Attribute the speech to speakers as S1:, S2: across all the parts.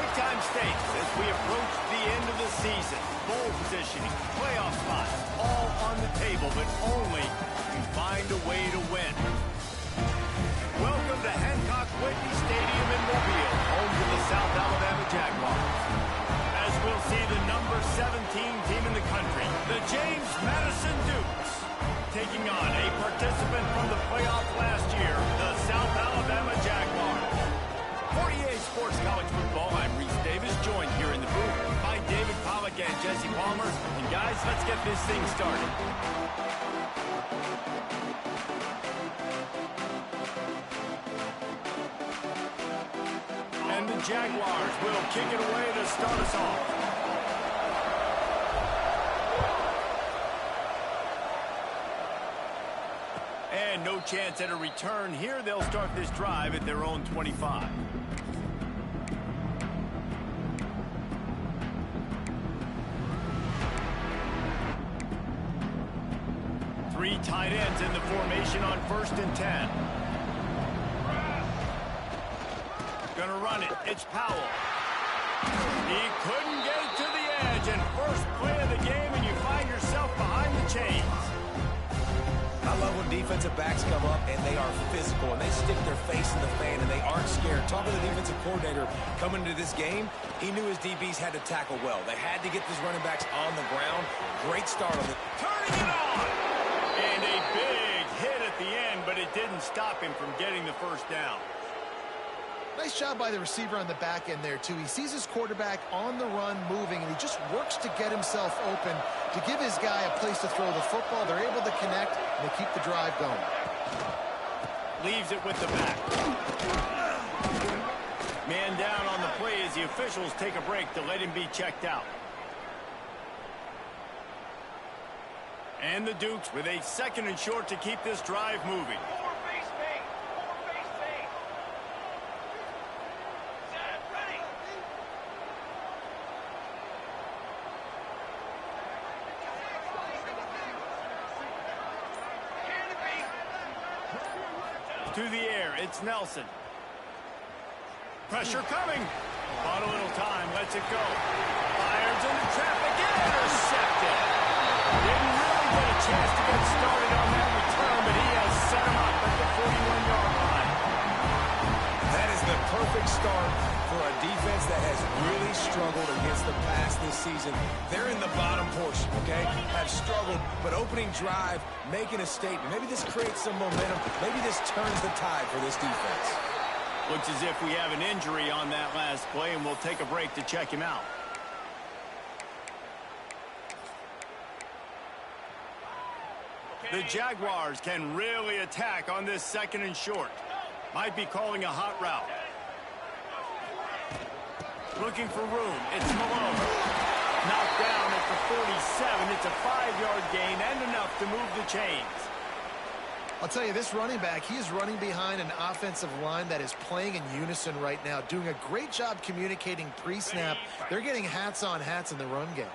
S1: Big-time stakes as we approach the end of the season. Bowl positioning, playoff spots, all on the table, but only if you find a way to win. Welcome to Hancock-Whitney Stadium in Mobile, home to the South Alabama Jaguars. As we'll see the number 17 team in the country, the James Madison Dukes, taking on a participant from the playoff last year, the South Alabama Jaguars. For EA Sports College Football, I'm Reese Davis, joined here in the booth by David Pollack and Jesse Palmer. And guys, let's get this thing started. And the Jaguars will kick it away to start us off. And no chance at a return here. They'll start this drive at their own 25. Three tight ends in the formation on 1st and 10. Gonna run it. It's Powell. He couldn't get it to the edge. And first play of the game, and you find yourself behind the chains.
S2: I love when defensive backs come up and they are physical and they stick their face in the fan and they aren't scared. Talking to the defensive coordinator coming into this game, he knew his DBs had to tackle well. They had to get these running backs on the ground. Great start on it.
S1: Turning it on! And a big hit at the end, but it didn't stop him from getting the first down.
S3: Nice job by the receiver on the back end there, too. He sees his quarterback on the run moving, and he just works to get himself open to give his guy a place to throw the football. They're able to connect, and they keep the drive going.
S1: Leaves it with the back. Man down on the play as the officials take a break to let him be checked out. And the Dukes with a 2nd and short to keep this drive moving. To the air, it's Nelson. Pressure coming. Bought a little time, lets it go. Fires into traffic, intercepted. Didn't really get a chance to get started on that return, but he has set him up at the 41-yard line.
S2: That is the perfect start for a defense that has really struggled against the pass this season. They're in the bottom portion, okay? Have struggled, but opening drive, making a statement. Maybe this creates some momentum. Maybe this turns the tide for this defense.
S1: Looks as if we have an injury on that last play, and we'll take a break to check him out. The Jaguars can really attack on this 2nd and short. Might be calling a hot route. Looking for room. It's Malone. Knocked down at the 47. It's a 5-yard gain and enough to move the chains.
S3: I'll tell you, this running back, he is running behind an offensive line that is playing in unison right now, doing a great job communicating pre-snap. They're getting hats on hats in the run game.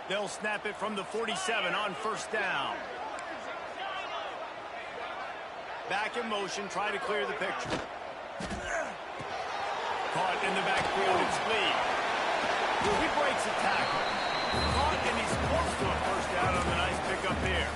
S1: They'll snap it from the 47 on 1st down. Back in motion, try to clear the picture. Caught in the backfield, it's Lee. He breaks a tackle. Caught, and he's close to a 1st down on the nice pickup here.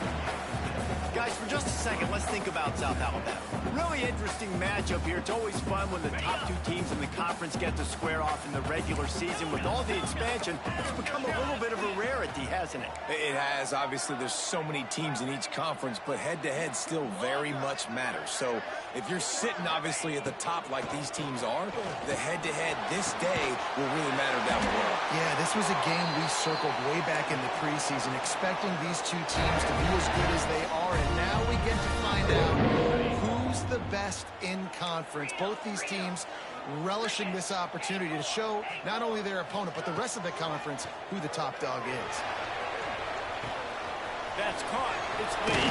S1: Guys, for just a second, let's think about South Alabama. Really interesting matchup here. It's always fun when the top 2 teams in the conference get to square off in the regular season. With all the expansion, it's become a little bit of a rarity, hasn't it?
S2: It has. Obviously, there's so many teams in each conference, but head-to-head still very much matters. So if you're sitting, obviously, at the top like these teams are, the head-to-head this day will really matter down the road.
S3: Yeah, this was a game we circled way back in the preseason, expecting these 2 teams to be as good as they are, and now we get to find out who's the best in conference. Both these teams relishing this opportunity to show not only their opponent, but the rest of the conference who the top dog is.
S1: That's caught. It's Lee.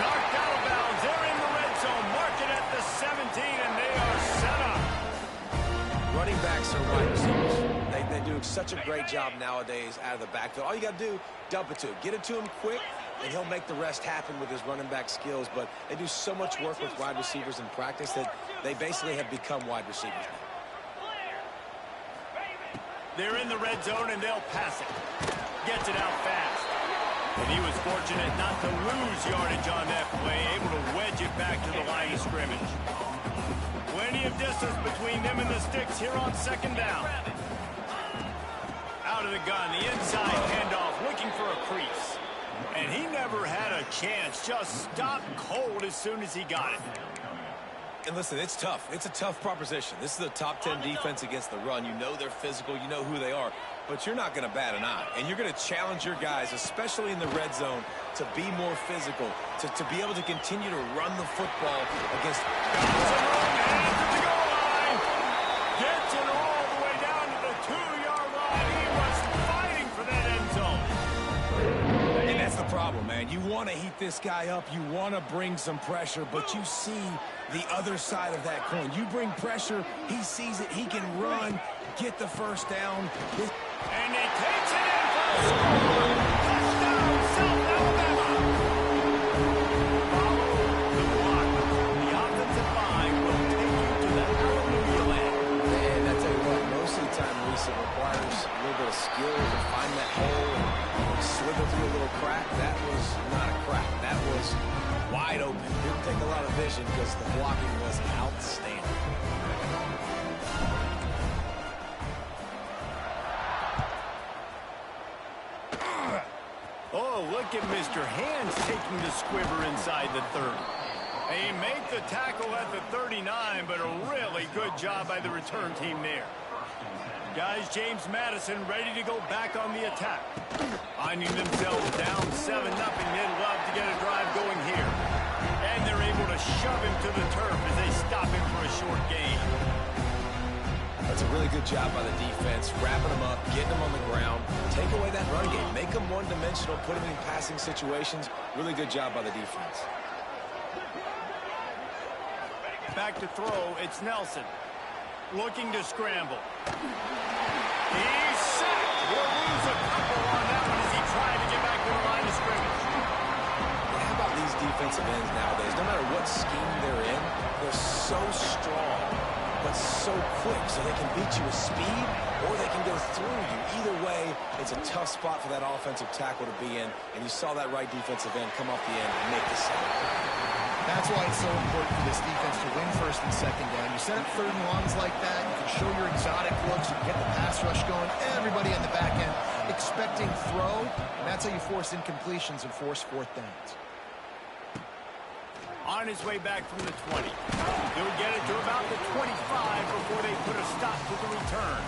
S1: Knocked out of bounds. They're in the red zone. Mark it at the 17, and they are set up.
S2: Running backs are wide receivers. They do such a great job nowadays out of the backfield. All you got to do, dump it to him. Get it to him quick, and he'll make the rest happen with his running back skills. But they do so much work with wide receivers in practice that they basically have become wide receivers now.
S1: They're in the red zone, and they'll pass it. Gets it out fast. And he was fortunate not to lose yardage on that play, able to wedge it back to the line of scrimmage. Plenty of distance between them and the sticks here on second down. Out of the gun, the inside handoff, looking for a crease. And he never had a chance, just stopped cold as soon as he got it.
S2: And listen, it's tough. It's a tough proposition. This is a top 10 defense against the run. You know they're physical. You know who they are. But you're not going to bat an eye. And you're going to challenge your guys, especially in the red zone, to be more physical, to be able to continue to run the football against...
S1: Gets it all the way down to the 2-yard line. He was fighting for that end zone.
S2: And that's the problem, man. You want to heat this guy up. You want to bring some pressure, but you see the other side of that coin. You bring pressure, he sees it, he can run, get the first down.
S1: And he takes it in for a score. Touchdown, South Alabama. Follow the block. The offensive line will take you to the Hallelujah land.
S2: And I tell you what, most of the time, Lisa, requires a little bit of skill to find that hole and slither through a little crack. That was not a crack. That was wide open. Didn't take a lot of vision because the blocking was outstanding.
S1: Oh, look at Mr. Hands taking the squibber inside the 30. He made the tackle at the 39, but a really good job by the return team there. Guys, James Madison ready to go back on the attack. Finding themselves down 7-0, they'd love to get a drive going here. And they're able to shove him to the turf as they stop him for a short gain.
S2: That's a really good job by the defense, wrapping them up, getting them on the ground, take away that run game, make them one-dimensional, put them in passing situations. Really good job by the defense.
S1: Back to throw, it's Nelson. Looking to scramble. He's sacked. He'll lose a couple on that one as he tried to get back to the line of scrimmage.
S2: How about these defensive ends nowadays? No matter what scheme they're in, they're so strong, but so quick, so they can beat you with speed or they can go through you. Either way, it's a tough spot for that offensive tackle to be in, and you saw that right defensive end come off the end and make the sack.
S3: That's why it's so important for this defense to win first and second down. You set up third and longs like that, you can show your exotic looks, you can get the pass rush going, everybody on the back end expecting throw, and that's how you force incompletions and force fourth downs.
S1: On his way back from the 20. He'll get it to about the 25 before they put a stop to the return.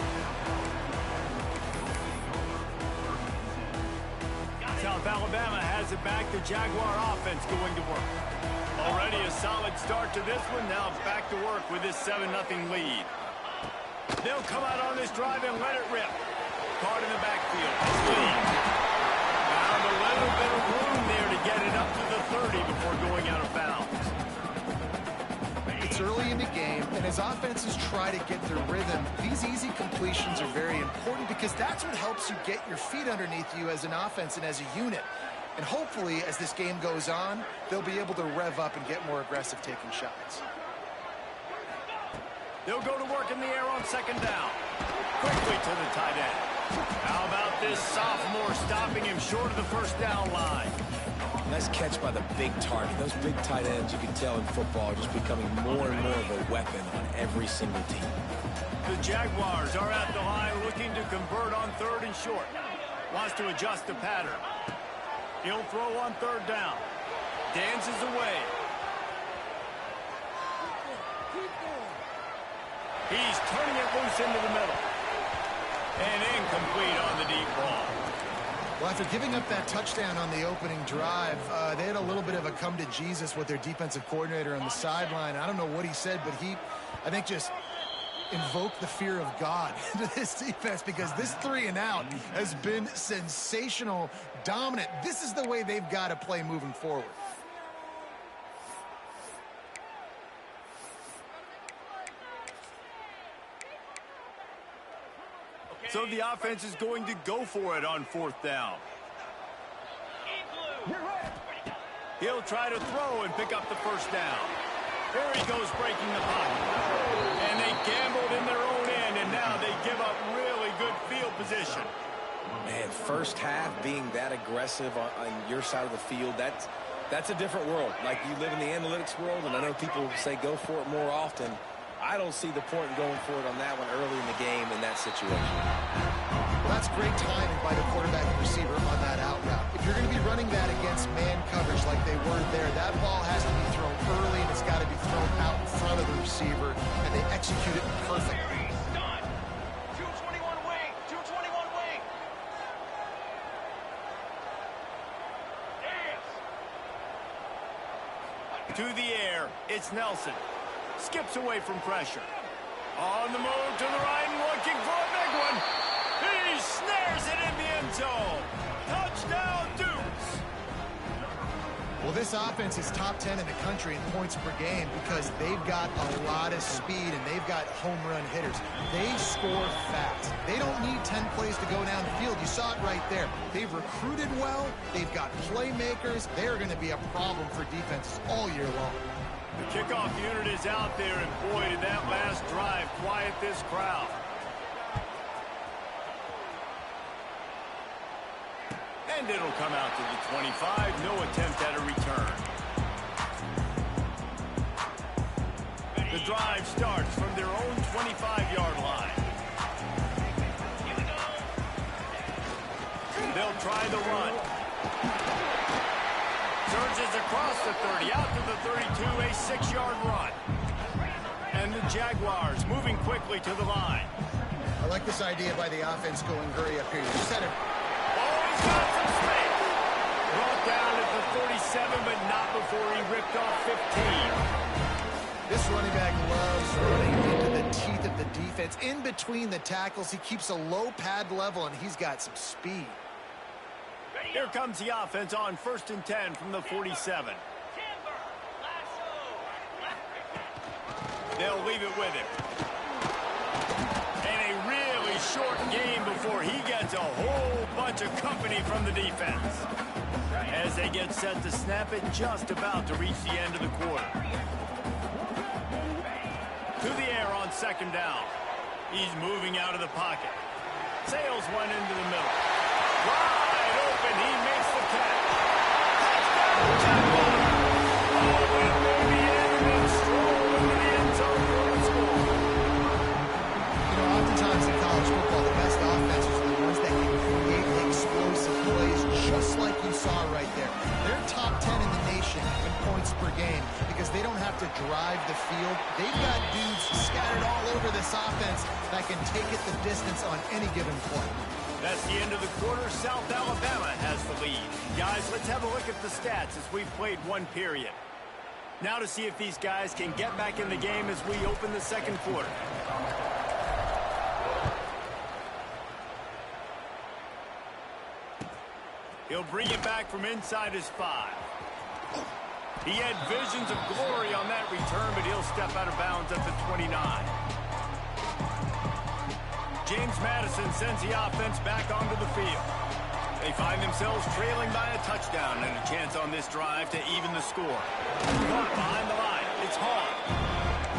S1: South Alabama has it back. The Jaguar offense going to work. Already a solid start to this one. Now back to work with this 7-0 lead. They'll come out on this drive and let it rip. Caught in the backfield. Found a little bit of room there to get it up to the 30 before going out of bounds.
S3: It's early in the game, and as offenses try to get their rhythm, these easy completions are very important because that's what helps you get your feet underneath you as an offense and as a unit. And hopefully, as this game goes on, they'll be able to rev up and get more aggressive taking shots.
S1: They'll go to work in the air on second down. Quickly to the tight end. How about this sophomore stopping him short of the first down line?
S2: Nice catch by the big target. Those big tight ends, you can tell in football, are just becoming more and more of a weapon on every single team.
S1: The Jaguars are at the line looking to convert on third and short. Wants to adjust the pattern. He'll throw on third down. Dances away. He's turning it loose into the middle. And incomplete on the deep ball.
S3: Well, after giving up that touchdown on the opening drive, they had a little bit of a come to Jesus with their defensive coordinator on the sideline. I don't know what he said, but he, I think, just invoked the fear of God into this defense because this 3-and-out has been sensational, dominant. This is the way they've got to play moving forward.
S1: So the offense is going to go for it on fourth down. He'll try to throw and pick up the first down. Here he goes breaking the pocket. And they gambled in their own end, and now they give up really good good field position.
S2: Man, first half being that aggressive on your side of the field, that's a different world. Like, you live in the analytics world, and I know people say go for it more often. I don't see the point in going for it on that one early in the game in that situation.
S3: Well, that's great timing by the quarterback and receiver on that out route. If you're going to be running that against man coverage like they were there, that ball has to be thrown early, and it's got to be thrown out in front of the receiver, and they execute it perfectly.
S1: To the air, it's Nelson. Skips away from pressure. On the move to the right and looking for a big one. He snares it in the end zone. Touchdown, Dukes.
S3: Well, this offense is top 10 in the country in points per game because they've got a lot of speed and they've got home run hitters. They score fast. They don't need 10 plays to go down the field. You saw it right there. They've recruited well. They've got playmakers. They're going to be a problem for defenses all year long.
S1: The kickoff unit is out there, and boy, did that last drive quiet this crowd. And it'll come out to the 25. No attempt at a return. The drive starts from their own 25-yard line. They'll try the run. Surges across the 30, out to the 32, a 6-yard run. And the Jaguars moving quickly to the line.
S3: I like this idea by the offense going hurry up here. You said it.
S1: He's got some space. Brought down at the 47, but not before he ripped off 15.
S3: This running back loves running into the teeth of the defense. In between the tackles, he keeps a low pad level, and he's got some speed.
S1: Here comes the offense on 1st and 10 from the 47. They'll leave it with him. And a really short game before he gets a whole bunch of company from the defense. As they get set to snap it, just about to reach the end of the quarter. To the air on 2nd down. He's moving out of the pocket. Sails one into the middle. Wide open, he makes the catch. Touchdown, Jaguars! Oh, and maybe Anderson stroll into the end zone for the score.
S3: You know, oftentimes in college football, the best offenses are the ones that can create explosive plays, just like you saw right there. They're top 10 in the nation in points per game because they don't have to drive the field. They've got dudes scattered all over this offense that can take it the distance on any given play.
S1: That's the end of the quarter. South Alabama has the lead. Guys, let's have a look at the stats as we've played one period. Now to see if these guys can get back in the game as we open the 2nd quarter. He'll bring it back from inside his 5. He had visions of glory on that return, but he'll step out of bounds at the 29. James Madison sends the offense back onto the field. They find themselves trailing by a touchdown and a chance on this drive to even the score. Caught behind the line. It's Hall.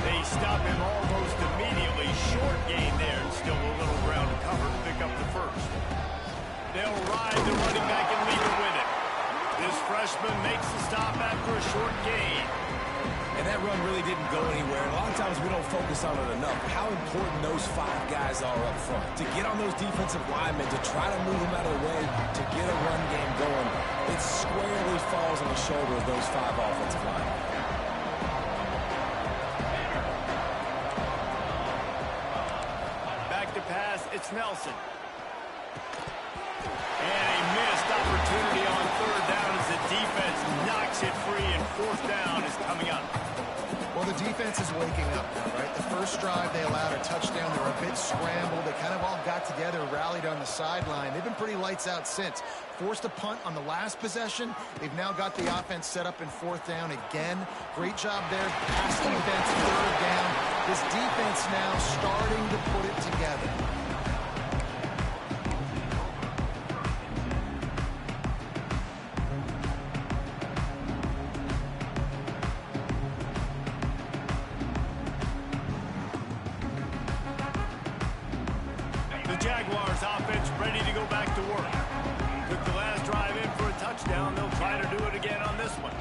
S1: They stop him almost immediately. Short gain there and still a little ground to cover to pick up the 1st. They'll ride the running back and leave it with him. This freshman makes the stop after a short gain.
S2: And that run really didn't go anywhere. A lot of times we don't focus on it enough. How important those 5 guys are up front. To get on those defensive linemen, to try to move them out of the way, to get a run game going, it squarely falls on the shoulder of those 5 offensive linemen.
S1: Back to pass, it's Nelson. And a missed opportunity on 3rd down as the defense knocks it free, and 4th down is coming up.
S3: Well, the defense is waking up now, right? The first drive, they allowed a touchdown. They were a bit scrambled. They kind of all got together, rallied on the sideline. They've been pretty lights out since. Forced a punt on the last possession. They've now got the offense set up in 4th down again. Great job there. Pass defense, 3rd down. This defense now starting to put it together.
S1: Jaguars offense ready to go back to work. Took the last drive in for a touchdown. They'll try to do it again on this one.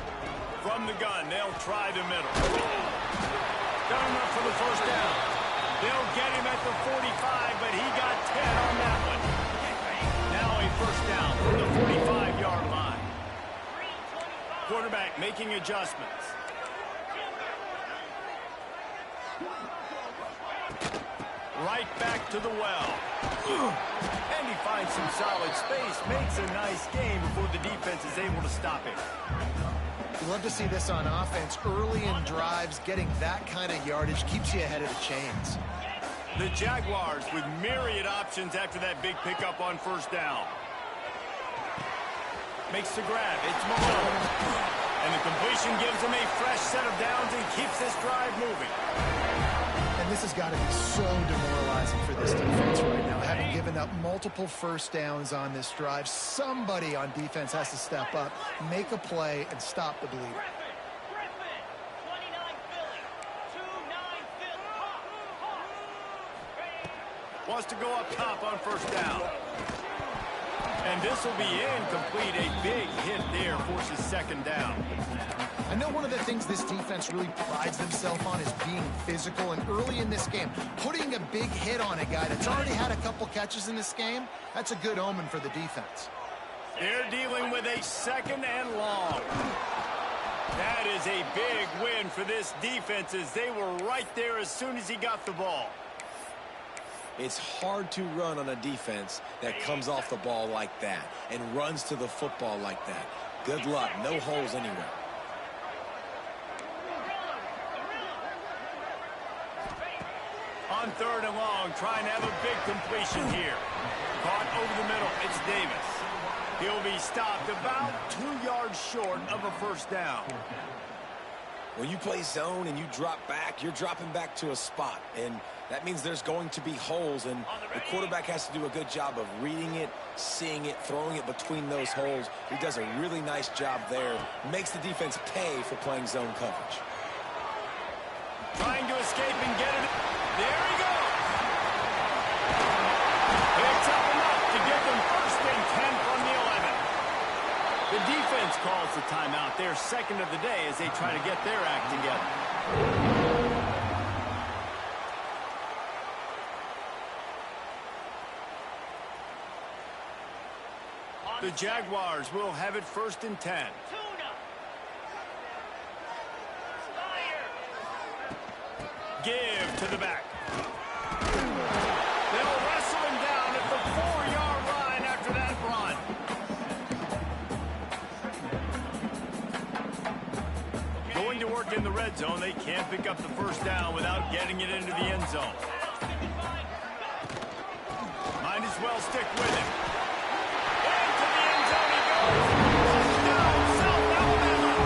S1: From the gun, they'll try the middle. Done enough for the first down. They'll get him at the 45, but he got 10 on that one. Now a first down from the 45-yard line. Quarterback making adjustments. Right back to the well. And he finds some solid space, makes a nice game before the defense is able to stop him.
S3: You love to see this on offense. Early in drives, getting that kind of yardage keeps you ahead of the chains.
S1: The Jaguars with myriad options after that big pickup on first down. Makes the grab. It's Mahomes. And the completion gives him a fresh set of downs and keeps this drive moving.
S3: And this has got to be so demoralizing for this defense right now. Having given up multiple first downs on this drive, somebody on defense has to step up, make a play, and stop the bleeding.
S1: Wants to go up top on first down. And this will be incomplete. A big hit there forces second down.
S3: I know one of the things this defense really prides themselves on is being physical, and early in this game, putting a big hit on a guy that's already had a couple catches in this game, that's a good omen for the defense.
S1: They're dealing with a second and long. That is a big win for this defense as they were right there as soon as he got the ball.
S2: It's hard to run on a defense that comes off the ball like that and runs to the football like that. Good luck. No holes anywhere.
S1: On third and long, trying to have a big completion here. Caught over the middle. It's Davis. He'll be stopped about 2 yards short of a first down.
S2: When you play zone and you drop back, you're dropping back to a spot. And that means there's going to be holes, and the quarterback has to do a good job of reading it, seeing it, throwing it between those holes. He does a really nice job there. Makes the defense pay for playing zone coverage.
S1: Trying to escape and get it. There he goes. Picks up enough to give them first and 10 from the 11. The defense calls the timeout. Their second of the day as they try to get their act together. The Jaguars will have it first and 10. Give to the back. They'll wrestle him down at the 4-yard line after that run. Going to work in the red zone. They can't pick up the first down without getting it into the end zone. Might as well stick with him. Into the end zone he goes. Touchdown, South Alabama.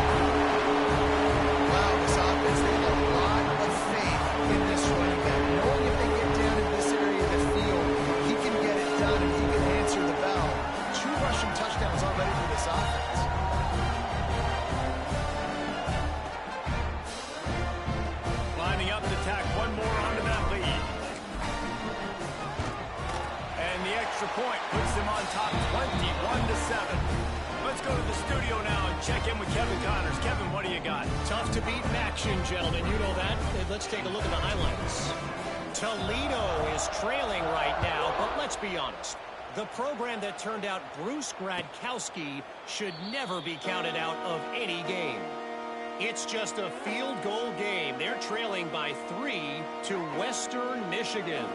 S3: Wow, this offense, they have a lot of faith in this running back. Knowing if they get down in this area of the field, he can get it done and he can answer the bell. 2 rushing touchdowns already for this offense.
S1: Lining up to tack one more onto that lead. And the extra point puts them on top 21-7. Let's go to the studio now and check in with Kevin Connors. Kevin, what do you got?
S4: Tough to beat action, gentlemen. You know that. Let's take a look at the highlights. Toledo is trailing right now, but let's be honest. The program that turned out Bruce Gradkowski should never be counted out of any game. It's just a field goal game. They're trailing by 3 to Western Michigan.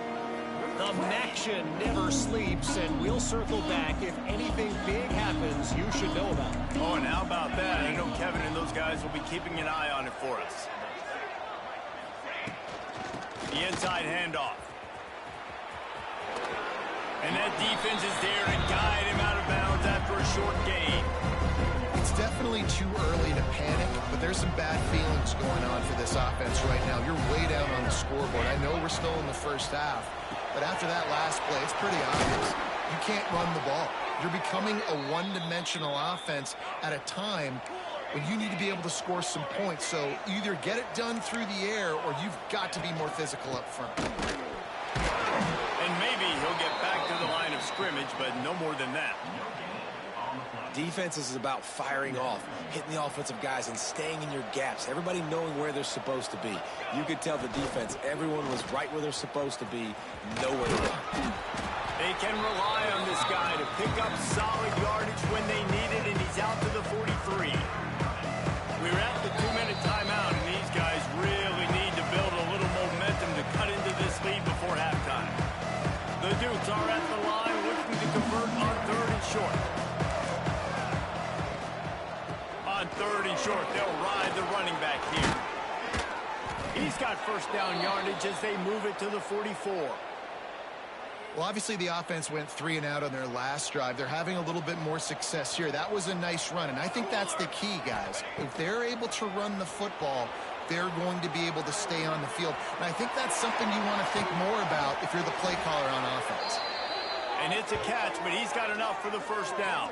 S4: The Maction never sleeps, and we'll circle back if anything big happens you should know about.
S1: Oh, and how about that? I know Kevin and those guys will be keeping an eye on it for us. The inside handoff. And that defense is there to guide him out of bounds after a short gain.
S3: It's definitely too early to panic, but there's some bad feelings going on for this offense right now. You're way down on the scoreboard. I know we're still in the first half, but after that last play, it's pretty obvious. You can't run the ball. You're becoming a one-dimensional offense at a time when you need to be able to score some points. So either get it done through the air or you've got to be more physical up front.
S1: And maybe he'll get back scrimmage, but no more than that.
S2: Defense is about firing off, hitting the offensive guys, and staying in your gaps. Everybody knowing where they're supposed to be. You could tell the defense, everyone was right where they're supposed to be, nowhere to run.
S1: They can rely on this guy to pick up solid yardage when they need it, and he's out to the 43. We're at the 2-minute timeout, and these guys really need to build a little momentum to cut into this lead before halftime. The Dukes are at the line looking to convert on 3rd and short. On 3rd and short, they'll ride the running back here. He's got first down yardage as they move it to the 44.
S3: Well, obviously the offense went 3 and out on their last drive. They're having a little bit more success here. That was a nice run, and I think that's the key, guys. If they're able to run the football, they're going to be able to stay on the field. And I think that's something you want to think more about if you're the play caller on offense.
S1: And it's a catch, but he's got enough for the first down.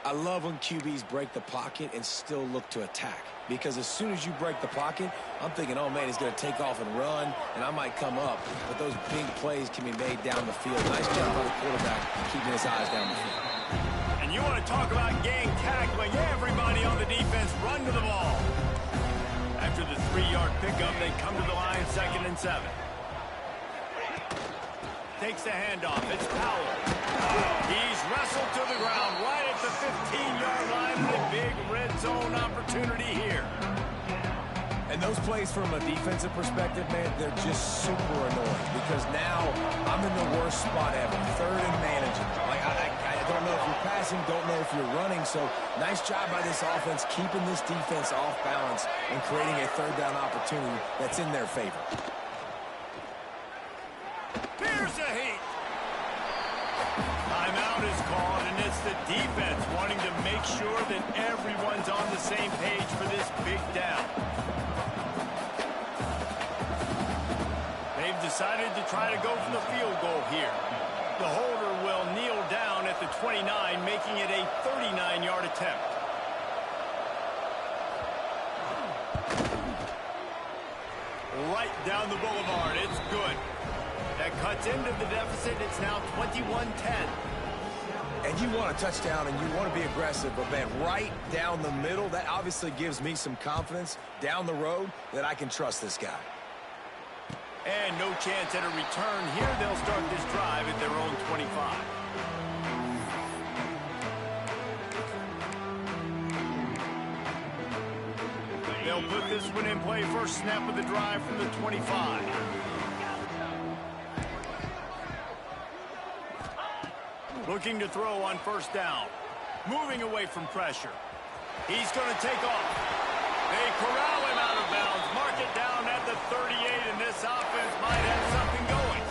S2: I love when QBs break the pocket and still look to attack. Because as soon as you break the pocket, I'm thinking, oh, man, he's going to take off and run, and I might come up. But those big plays can be made down the field. Nice job by the quarterback keeping his eyes down the field.
S1: And you want to talk about gang tackling. Everybody on the defense run to the ball. After the 3-yard pickup, they come to the line 2nd and 7. Takes the handoff. It's Powell. He's wrestled to the ground right at the 15-yard line with a big red zone opportunity here.
S2: And those plays from a defensive perspective, man, they're just super annoying because now I'm in the worst spot ever. 3rd and managing. Like, I don't know if you're passing, don't know if you're running. So nice job by this offense keeping this defense off balance and creating a 3rd down opportunity that's in their favor.
S1: Here's a heat. Timeout is called, and it's the defense wanting to make sure that everyone's on the same page for this big down. They've decided to try to go for the field goal here. The holder will kneel down at the 29, making it a 39-yard attempt. Right down the boulevard. It's good. That cuts into the deficit. It's now 21-10.
S2: And you want a touchdown and you want to be aggressive, but, man, right down the middle, that obviously gives me some confidence down the road that I can trust this guy.
S1: And no chance at a return here. They'll start this drive at their own 25. They'll put this one in play. First snap of the drive from the 25. Looking to throw on first down. Moving away from pressure. He's going to take off. They corral him out of bounds. Mark it down at the 38, and this offense might have something going.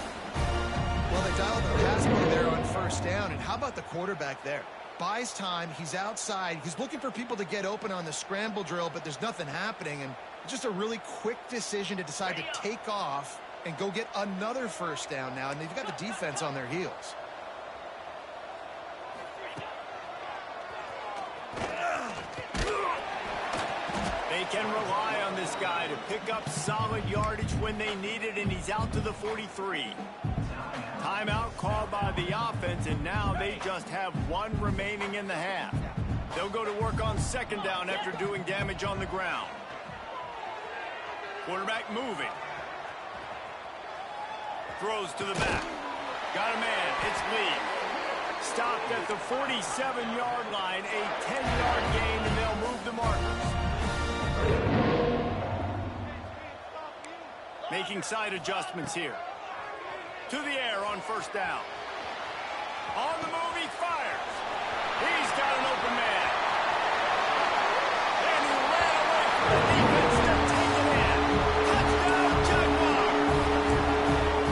S3: Well, they dialed the pass play there on first down, and how about the quarterback there? Buys time, he's outside, he's looking for people to get open on the scramble drill, but there's nothing happening, and just a really quick decision to decide to take off and go get another first down now, and they've got the defense on their heels.
S1: They can rely on this guy to pick up solid yardage when they need it, and he's out to the 43. Timeout called by the offense, and now they just have one remaining in the half. They'll go to work on second down after doing damage on the ground. Quarterback moving. Throws to the back. Got a man. It's Lee. Stopped at the 47-yard line. A 10-yard gain, and they'll move the markers. Making side adjustments here. To the air on first down. On the move, he fires. He's got an open man. And he ran away from the defense to take it in. Touchdown, Jaguars.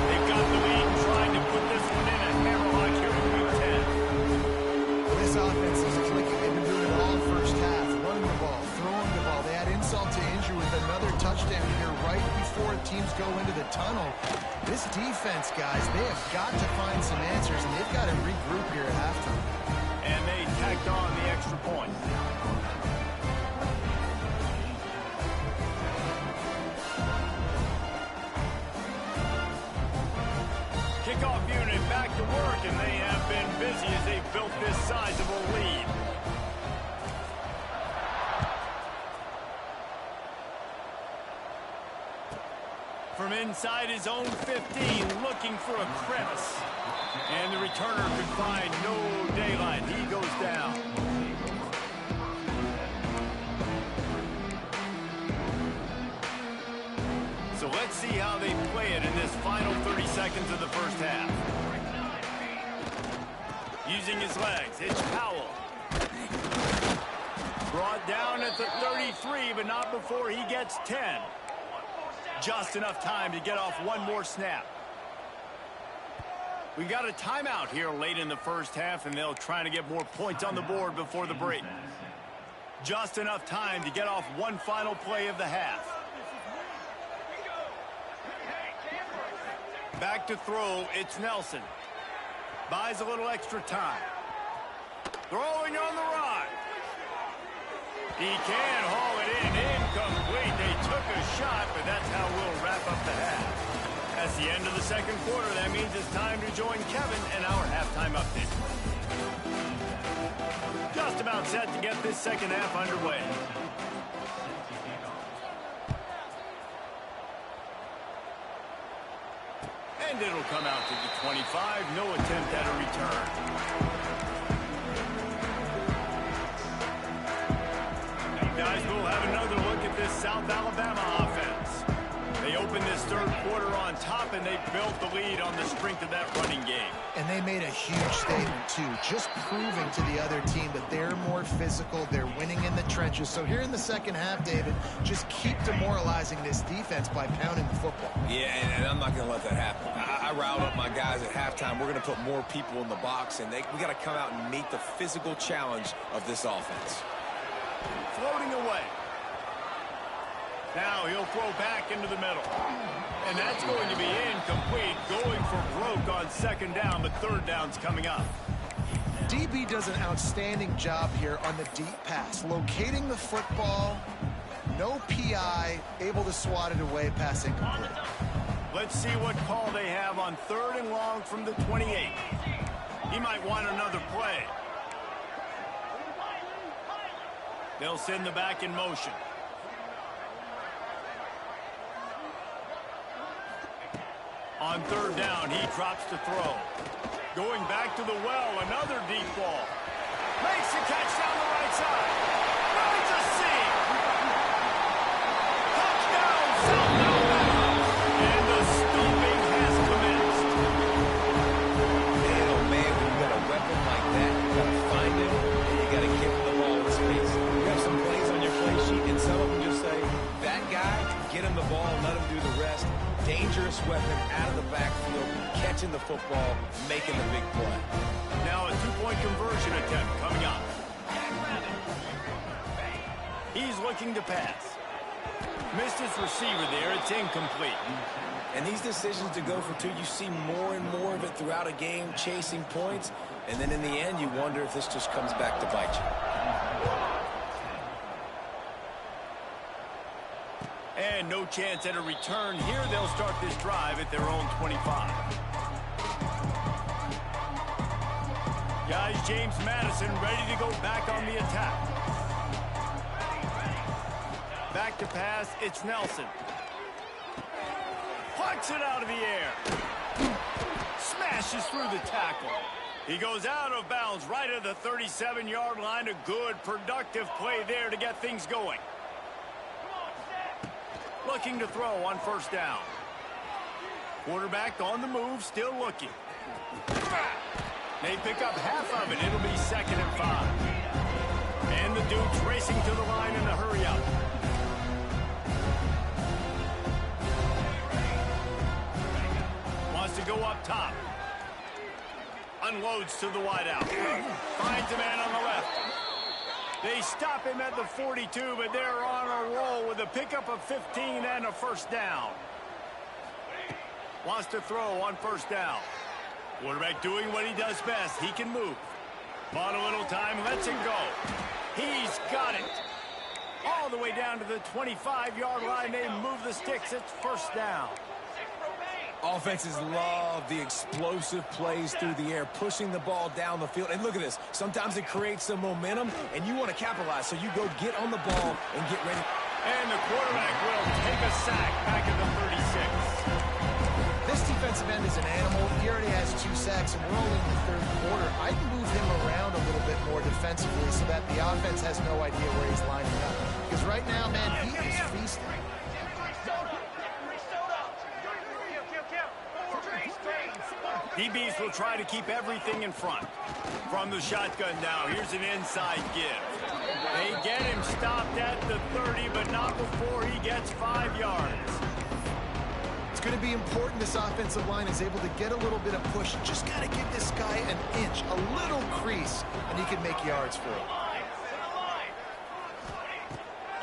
S1: They've got the lead and trying to put this one in a hammerlock here in week 10.
S3: This offense is clicking. They've been doing it all first half. Running the ball, throwing the ball. They had insult to injury with another touchdown here right before teams go into the tunnel. This defense, guys, they have got to find some answers, and they've got to regroup here at halftime.
S1: And they tacked on the extra point. Kickoff unit get back to work, and they have been busy as they've built this sizable lead. From inside his own 15, looking for a crevice. And the returner could find no daylight. He goes down. So let's see how they play it in this final 30 seconds of the first half. Using his legs, it's Powell. Brought down at the 33, but not before he gets 10. Just enough time to get off one more snap. We got a timeout here late in the first half, and they'll try to get more points on the board before the break. Just enough time to get off one final play of the half. Back to throw, it's Nelson. Buys a little extra time. Throwing on the run. He can haul it in. Incomplete. They took a shot, but that's how we'll wrap up the half. That's the end of the second quarter. That means it's time to join Kevin in our halftime update. Just about set to get this second half underway. And it'll come out to the 25. No attempt at a return. Guys, we'll have another look at this South Alabama offense. They opened this third quarter on top, and they built the lead on the strength of that running game.
S3: And they made a huge statement, too, just proving to the other team that they're more physical, they're winning in the trenches. So here in the second half, David, just keep demoralizing this defense by pounding the football.
S2: Yeah, and I'm not going to let that happen. I riled up my guys at halftime. We're going to put more people in the box, and we got to come out and meet the physical challenge of this offense.
S1: Floating away. Now he'll throw back into the middle. And that's going to be incomplete. Going for broke on second down, but third down's coming up.
S3: DB does an outstanding job here on the deep pass. Locating the football, no PI, able to swat it away, pass incomplete.
S1: Let's see what call they have on third and long from the 28. He might want another play. They'll send the back in motion. On third down, he drops to throw. Going back to the well, another deep ball. Makes the catch down the right side. Finds a seam. Touchdown, South Alabama. And the stomping has commenced.
S2: Man, oh man, when you got a weapon like that, you got to find it, and you got to give him the ball in space. You have some plays on your play sheet, and some of them just say, that guy, get him the ball, let him do the rest. Dangerous weapon out of the backfield, catching the football, making the big play.
S1: Now a two-point conversion attempt coming up. He's looking to pass. Missed his receiver there. It's incomplete.
S2: And these decisions to go for two, you see more and more of it throughout a game, chasing points. And then in the end, you wonder if this just comes back to bite you.
S1: And no chance at a return here. They'll start this drive at their own 25. Guys, James Madison ready to go back on the attack. Back to pass, it's Nelson. Plucks it out of the air. Smashes through the tackle. He goes out of bounds right at the 37-yard line. A good, productive play there to get things going. Looking to throw on first down. Quarterback on the move, still looking. They pick up half of it. It'll be 2nd and 5. And the Dukes racing to the line in a hurry up. Wants to go up top. Unloads to the wideout. Finds a man on the left. They stop him at the 42, but they're on a roll with a pickup of 15 and a first down. Wants to throw on first down. Quarterback doing what he does best. He can move. Bought a little time, lets it go. He's got it. All the way down to the 25-yard line. They move the sticks. It's first down.
S2: Offenses love the explosive plays through the air, pushing the ball down the field. And look at this. Sometimes it creates some momentum, and you want to capitalize. So you go get on the ball and get ready.
S1: And the quarterback will take a sack back at the 36.
S3: This defensive end is an animal. He already has 2 sacks, and we're only in the third quarter. I'd move him around a little bit more defensively so that the offense has no idea where he's lining up. Because right now, man, he is feasting.
S1: DBs will try to keep everything in front. From the shotgun now, here's an inside give. They get him stopped at the 30, but not before he gets 5 yards.
S3: It's going to be important this offensive line is able to get a little bit of push. Just got to give this guy an inch, a little crease, and he can make yards for it.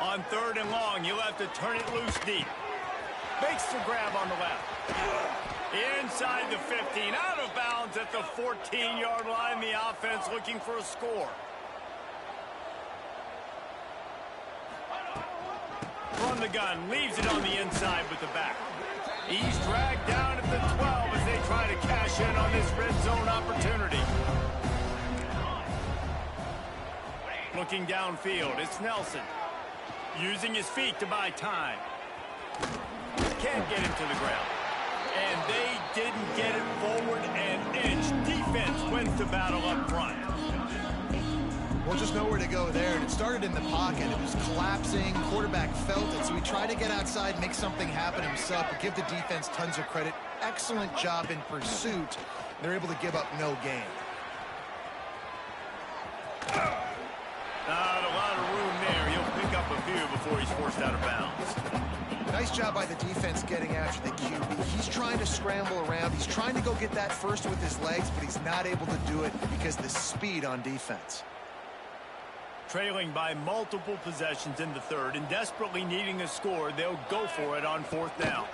S1: On 3rd and long, he'll have to turn it loose deep. Makes the grab on the left. Inside the 15, out of bounds at the 14-yard line. The offense looking for a score. From the gun, leaves it on the inside with the back. He's dragged down at the 12 as they try to cash in on this red zone opportunity. Looking downfield, it's Nelson. Using his feet to buy time. Can't get him to the ground. And they didn't get it forward an inch. Defense wins the battle up front.
S3: Well, just nowhere to go there. And it started in the pocket. It was collapsing. Quarterback felt it, so he tried to get outside, make something happen himself, but give the defense tons of credit. Excellent job in pursuit. They're able to give up no gain.
S1: Not a lot of room there. He'll pick up a few before he's forced out of bounds.
S3: Nice job by the defense getting after the QB. He's trying to scramble around. He's trying to go get that first with his legs, but he's not able to do it because of the speed on defense.
S1: Trailing by multiple possessions in the 3rd and desperately needing a score, they'll go for it on 4th down.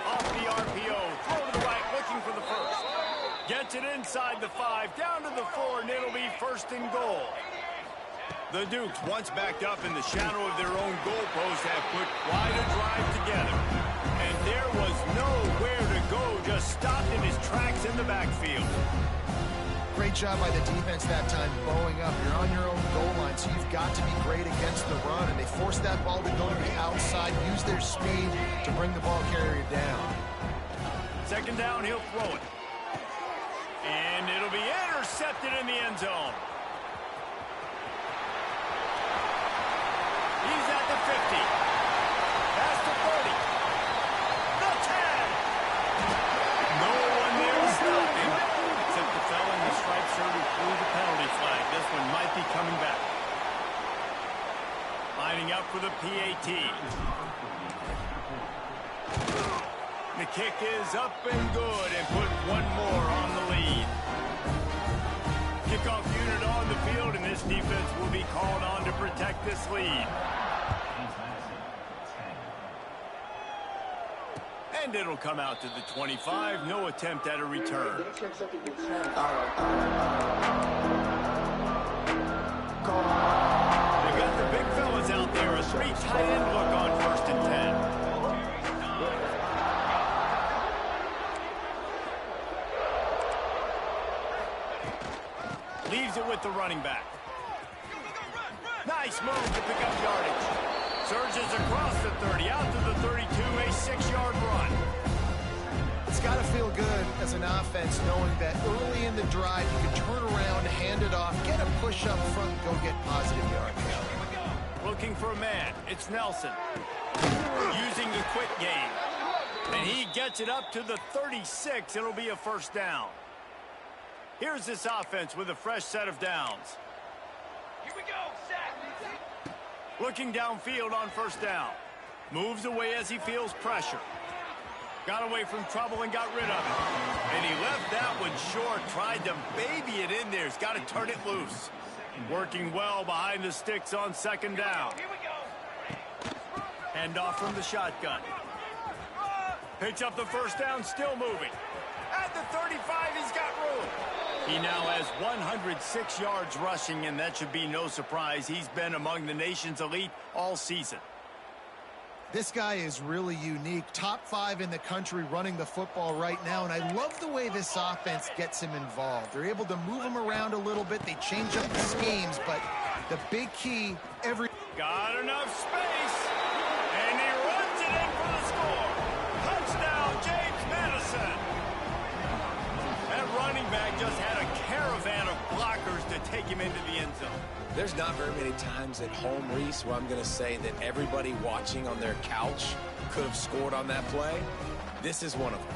S1: Off the RPO, throw to the right, looking for the first. Gets it inside the 5, down to the 4, and it'll be 1st and goal. The Dukes, once backed up in the shadow of their own goalpost, have put quite a drive together. And there was nowhere to go, just stopped in his tracks in the backfield.
S3: Great job by the defense that time, bowing up. You're on your own goal line, so you've got to be great against the run. And they forced that ball to go to the outside, use their speed to bring the ball carrier down.
S1: 2nd down, he'll throw it. And it'll be intercepted in the end zone. He's at the 50. Past the 30. The 10. No one there to stop him, except the fellow in the striped shirt who threw the penalty flag. This one might be coming back. Lining up for the PAT. The kick is up and good and put one more on the lead. Kickoff unit on the field, and this defense will be called on to protect this lead. And it'll come out to the 25. No attempt at a return. They got the big fellas out there. A 3 tight end look on 1st and 10. Leaves it with the running back. Nice move to pick up yardage. Surges across the 30, out to the 32, a 6-yard run.
S3: It's got to feel good as an offense knowing that early in the drive you can turn around, hand it off, get a push up front, and go get positive yards.
S1: Looking for a man. It's Nelson. Using the quick game. And he gets it up to the 36. It'll be a 1st down. Here's this offense with a fresh set of downs. Here we go, Zach. Looking downfield on 1st down. Moves away as he feels pressure. Got away from trouble and got rid of it. And he left that one short. Tried to baby it in there. He's got to turn it loose. Working well behind the sticks on 2nd down. Here we go. Hand off from the shotgun. Picks up the 1st down, still moving. At the 35, he's got room. He now has 106 yards rushing, and that should be no surprise. He's been among the nation's elite all season.
S3: This guy is really unique. Top 5 in the country running the football right now, and I love the way this offense gets him involved. They're able to move him around a little bit. They change up the schemes, but the big key every...
S1: Got enough space, and he runs it in for the score. Touchdown, James Madison. That running back just had a caravan of blockers to take him into the end zone.
S2: There's not very many times at home, Reese, where I'm going to say that everybody watching on their couch could have scored on that play. This is one of them.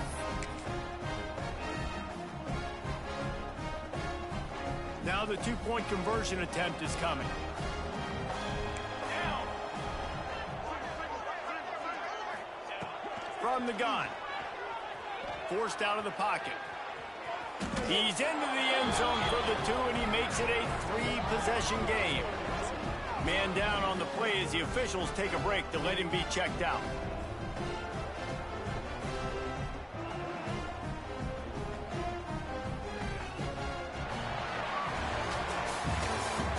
S1: Now the two-point conversion attempt is coming. From the gun. Forced out of the pocket. He's into the end zone for the 2, and he makes it a 3-possession game. Man down on the play as the officials take a break to let him be checked out.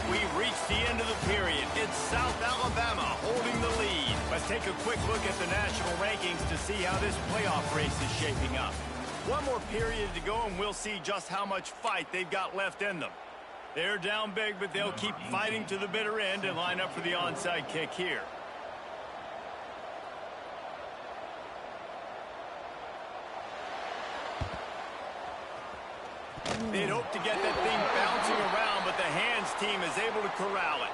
S1: We've reached the end of the period. It's South Alabama holding the lead. Let's take a quick look at the national rankings to see how this playoff race is shaping up. One more period to go, and we'll see just how much fight they've got left in them. They're down big, but they'll keep fighting to the bitter end and line up for the onside kick here. They'd hope to get that thing bouncing around, but the hands team is able to corral it.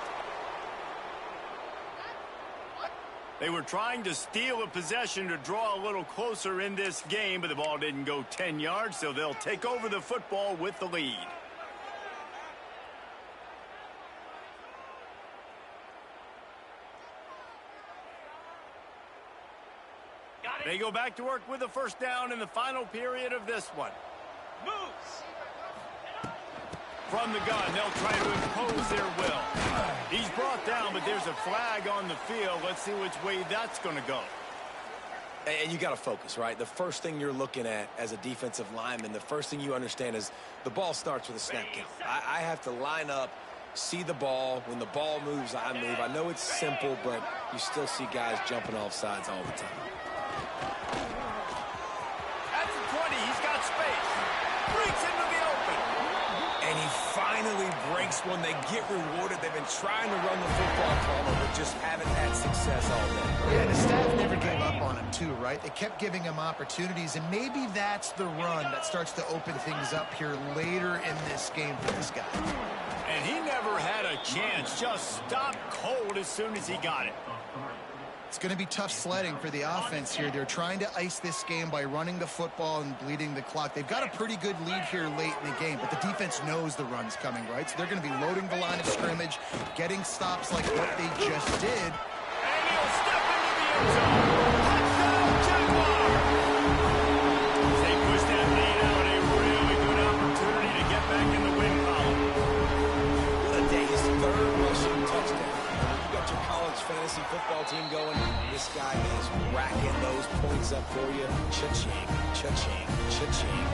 S1: They were trying to steal a possession to draw a little closer in this game, but the ball didn't go 10 yards, so they'll take over the football with the lead. They go back to work with a first down in the final period of this one. Moves. From the gun, they'll try to impose their will. He's brought down, but there's a flag on the field. Let's see which way that's going to go.
S2: And you got to focus, right? The first thing you're looking at as a defensive lineman, the first thing you understand is the ball starts with a snap count. I have to line up, see the ball. When the ball moves, I move. I know it's simple, but you still see guys jumping off sides all the time.
S1: At the 20, he's got space. Breaks into the open.
S2: And he finally breaks one. They get rewarded. They've been trying to run the football corner, but just haven't had success all day.
S3: Yeah, the staff never gave up on him too, right? They kept giving him opportunities, and maybe that's the run that starts to open things up here later in this game for this guy.
S1: And he never had a chance. Just stopped cold as soon as he got it.
S3: It's going to be tough sledding for the offense here. They're trying to ice this game by running the football and bleeding the clock. They've got a pretty good lead here late in the game, but the defense knows the run's coming, right? So they're going to be loading the line of scrimmage, getting stops like what they just did.
S1: And he'll step into the end zone. Touchdown, Jaguars! They push that lead out. A really good opportunity to get back in the win column.
S2: What a day. His third rushing touchdown. You got your college fantasy football team going. This guy is racking those points up for you. Cha-ching, cha-ching, cha-ching.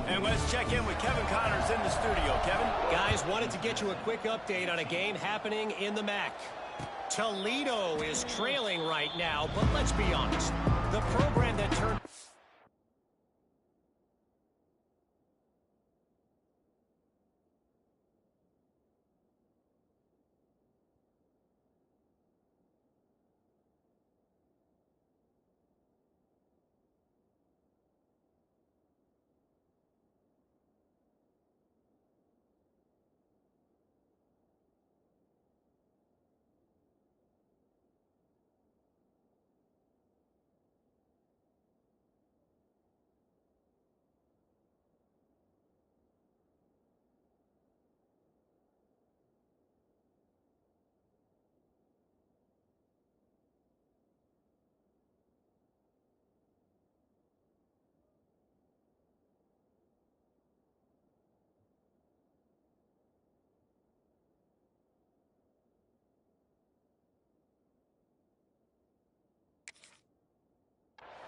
S1: And let's check in with Kevin Connors in the studio. Kevin?
S4: Guys, wanted to get you a quick update on a game happening in the MAC. Toledo is trailing right now, but let's be honest. The program that turned...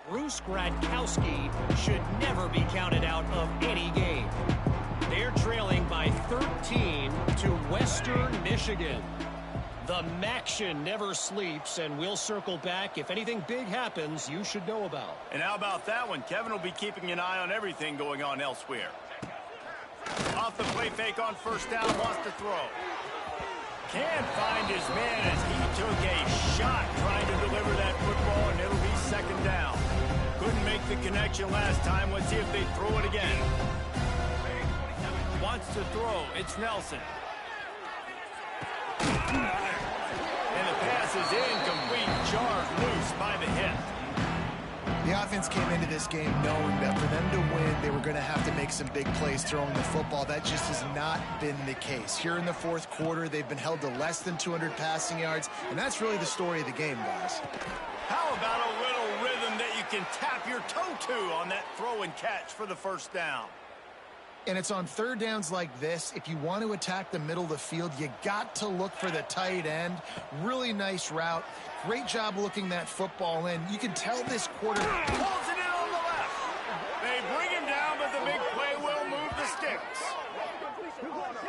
S4: Bruce Gradkowski should never be counted out of any game. They're trailing by 13 to Western Michigan. The Maction never sleeps, and we'll circle back. If anything big happens, you should know about.
S1: And how about that one? Kevin will be keeping an eye on everything going on elsewhere. Off the play fake on first down, wants to throw. Can't find his man as he took a shot trying to deliver that football, and it'll be second down. Couldn't make the connection last time. Let's see if they throw it again. Wants to throw. It's Nelson. And the pass is incomplete, jarred loose by the hit.
S3: The offense came into this game knowing that for them to win, they were going to have to make some big plays throwing the football. That just has not been the case. Here in the fourth quarter, they've been held to less than 200 passing yards, and that's really the story of the game, guys.
S1: How about a little rhythm that you can tap your toe to on that throw and catch for the first down?
S3: And it's on third downs like this. If you want to attack the middle of the field, you got to look for the tight end. Really nice route. Great job looking that football in. You can tell this quarter.
S1: Pulls it in on the left. They bring him down, but the big play will move the sticks.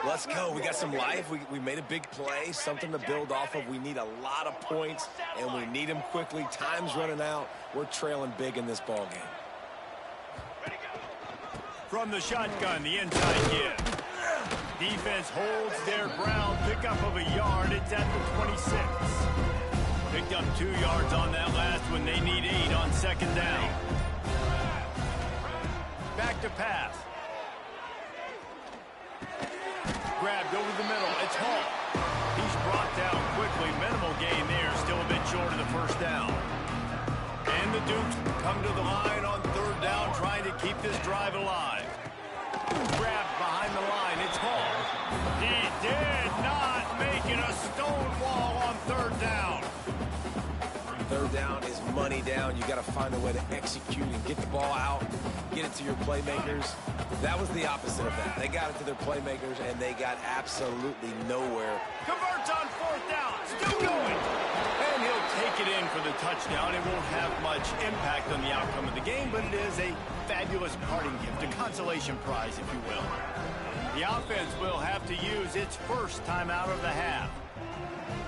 S2: Let's go. We got some life. We made a big play, something to build off of. We need a lot of points, and we need them quickly. Time's running out. We're trailing big in this ball game.
S1: From the shotgun, the inside give. Defense holds their ground. Pickup of a yard. It's at the 26. Picked up 2 yards on that last one. They need 8 on second down. Back to pass. Grabbed over the middle. It's Hall. He's brought down quickly. Minimal gain there. Still a bit short of the first down. And the Dukes come to the line on third down, trying to keep this drive alive. Grabbed behind the line. It's Hall. He did not make it a stone wall on third down.
S2: Third down is money down. You got to find a way to execute and get the ball out, get it to your playmakers. That was the opposite of that. They got it to their playmakers, and they got absolutely nowhere.
S1: Converts on fourth down. Still going. And he'll take it in for the touchdown. It won't have much impact on the outcome of the game, but it is a fabulous parting gift, a consolation prize, if you will. The offense will have to use its first timeout of the half.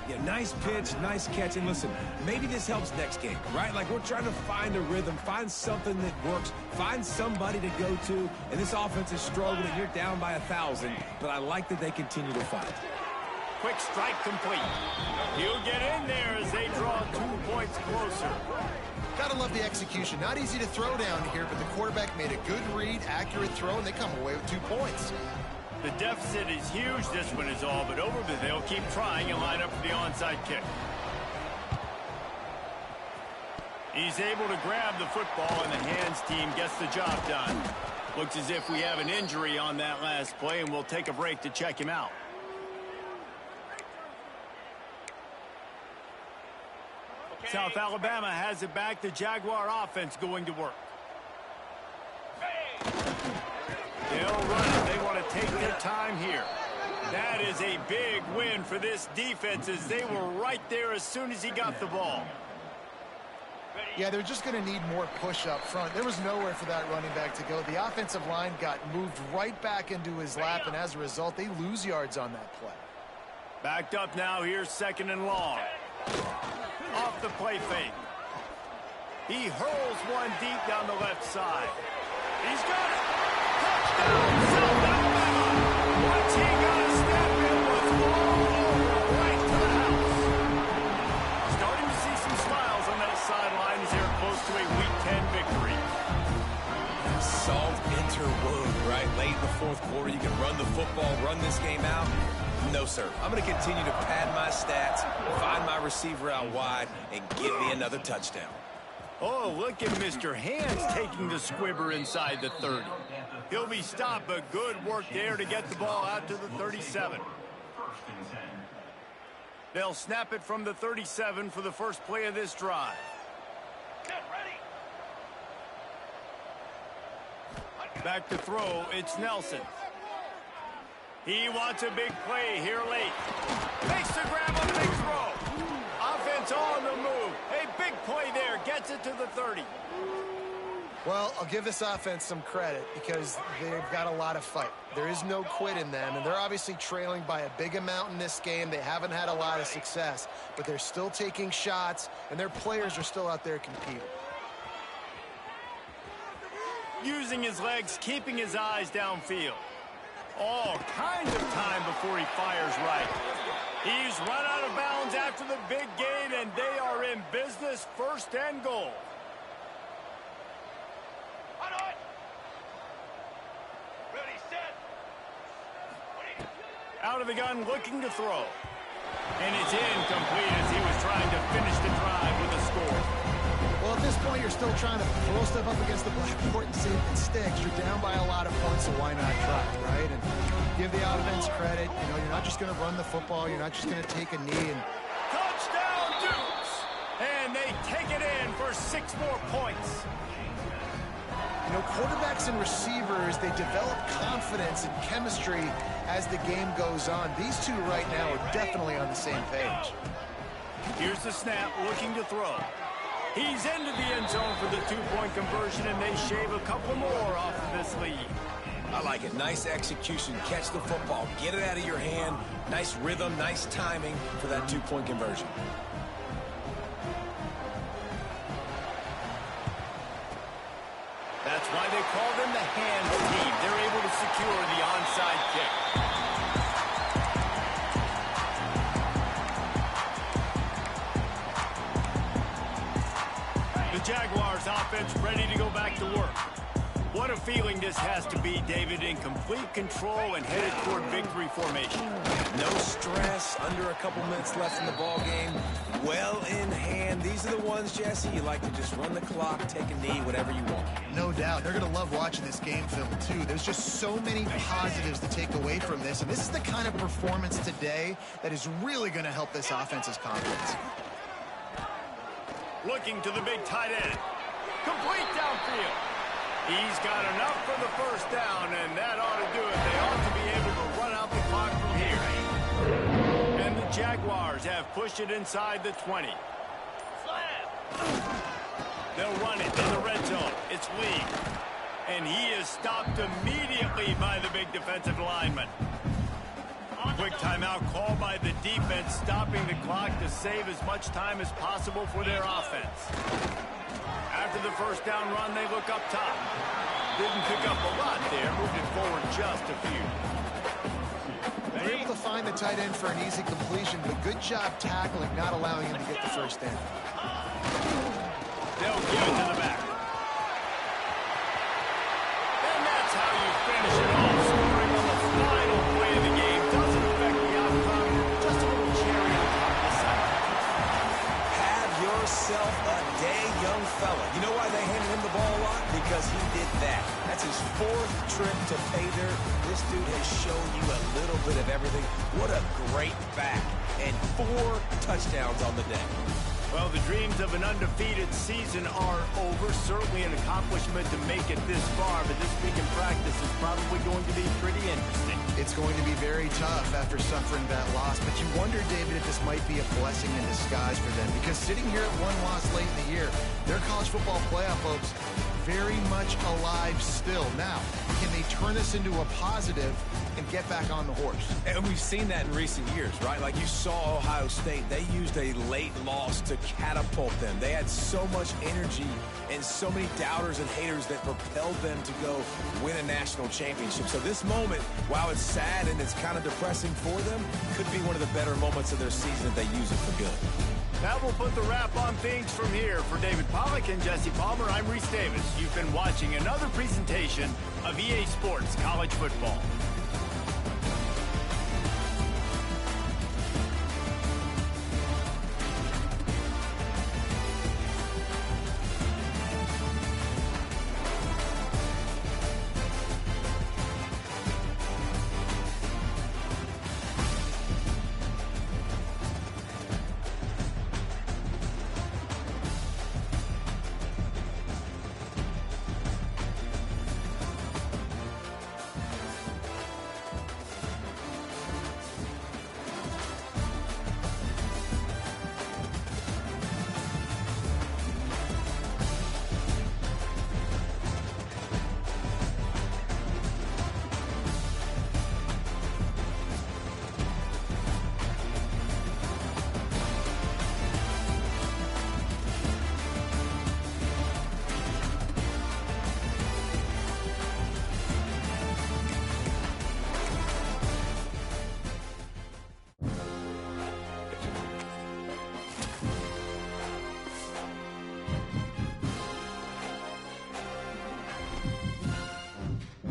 S2: Yeah, nice pitch, nice catch. And listen, maybe this helps next game, right? Like, we're trying to find a rhythm, find something that works, find somebody to go to. And this offense is struggling. You're down by 1,000, but I like that they continue to fight.
S1: Quick strike complete. He'll get in there as they draw 2 points closer.
S3: Gotta love the execution. Not easy to throw down here, but the quarterback made a good read, accurate throw, and they come away with 2 points.
S1: The deficit is huge. This one is all but over, but they'll keep trying and line up for the onside kick. He's able to grab the football, and the hands team gets the job done. Looks as if we have an injury on that last play, and we'll take a break to check him out. South Alabama has it back. The Jaguar offense going to work. They'll run it. They want to take their time here. That is a big win for this defense as they were right there as soon as he got the ball.
S3: Yeah, they're just going to need more push up front. There was nowhere for that running back to go. The offensive line got moved right back into his lap, and as a result, they lose yards on that play.
S1: Backed up now. Here's second and long. Off the play fake. He hurls one deep down the left side. He's got it. Touchdown, South Alabama. Once he got a step, it was all over right to the house. Starting to see some smiles on that sideline as they're close to a Week 10 victory.
S2: Salt interwove, right? Late in the fourth quarter, you can run the football, run this game out. No, sir. I'm going to continue to pad my stats, find my receiver out wide, and get me another touchdown.
S1: Oh, look at Mr. Hands taking the squibber inside the 30. He'll be stopped, but good work there to get the ball out to the 37. They'll snap it from the 37 for the first play of this drive. Back to throw, it's Nelson. He wants a big play here late. Makes the grab on the big throw. Offense on the move. A big play there. Gets it to the 30.
S3: Well, I'll give this offense some credit because they've got a lot of fight. There is no quit in them, and they're obviously trailing by a big amount in this game. They haven't had a lot of success, but they're still taking shots, and their players are still out there competing.
S1: Using his legs, keeping his eyes downfield. All kinds of time before he fires right. He's run out of bounds after the big gain, and they are in business, 1st and goal. Out of the gun, looking to throw. And it's incomplete as he was trying to finish the drive with a score.
S3: Well, at this point, you're still trying to throw stuff up against the blackboard and see if it sticks. You're down by a lot of points, so why not try, right? And give the offense credit. You know, you're not just going to run the football. You're not just going to take a knee and...
S1: Touchdown, Dukes! And they take it in for 6 more points.
S3: You know, quarterbacks and receivers, they develop confidence and chemistry as the game goes on. These two right now are definitely on the same page.
S1: Here's the snap, looking to throw. He's into the end zone for the 2-point conversion, and they shave a couple more off of this lead.
S2: I like it. Nice execution. Catch the football. Get it out of your hand. Nice rhythm, nice timing for that 2-point conversion.
S1: That's why they call them the hands team. They're able to secure the onside kick. The Jaguars offense ready to go back to work. What a feeling this has to be, David, in complete control and headed toward victory formation.
S2: No stress, under a couple minutes left in the ball game. Well in hand. These are the ones, Jesse, you like to just run the clock, take a knee, whatever you want.
S3: No doubt. They're going to love watching this game film, too. There's just so many positives to take away from this, and this is the kind of performance today that is really going to help this offense's confidence.
S1: Looking to the big tight end. Complete downfield. He's got enough for the 1st down, and that ought to do it. They ought to be able to run out the clock from here. And the Jaguars have pushed it inside the 20. They'll run it in the red zone. It's Lee. And he is stopped immediately by the big defensive lineman. Quick timeout call by the defense, stopping the clock to save as much time as possible for their offense. After the 1st down run, they look up top. Didn't pick up a lot there, moved it forward just a few.
S3: They're able to find the tight end for an easy completion, but good job tackling, not allowing him to get the 1st down.
S1: They'll give it to the back. And that's how you finish it off. Scoring on the final play of the game doesn't affect the outcome. Just a little cherry on top of the side.
S2: Have yourself a day, young fella. You know why they handed him the ball a lot? Because he did that. That's his 4th trip to pay dirt. This dude has shown you a little bit of everything. What a great back. And 4 touchdowns on the day.
S1: Well, the dreams of an undefeated season are over. Certainly an accomplishment to make it this far, but this week in practice is probably going to be pretty interesting.
S3: It's going to be very tough after suffering that loss, but you wonder, David, if this might be a blessing in disguise for them, because sitting here at 1 loss late in the year, their college football playoff hopes very much alive still. Now, can they turn this into a positive and get back on the horse?
S2: And we've seen that in recent years, right? Like you saw Ohio State, they used a late loss to catapult them. They had so much energy and so many doubters and haters that propelled them to go win a national championship. So this moment, while it's sad and it's kind of depressing for them, could be one of the better moments of their season if they use it for good.
S1: That will put the wrap on things from here. For David Pollack and Jesse Palmer, I'm Reese Davis. You've been watching another presentation of EA Sports College Football.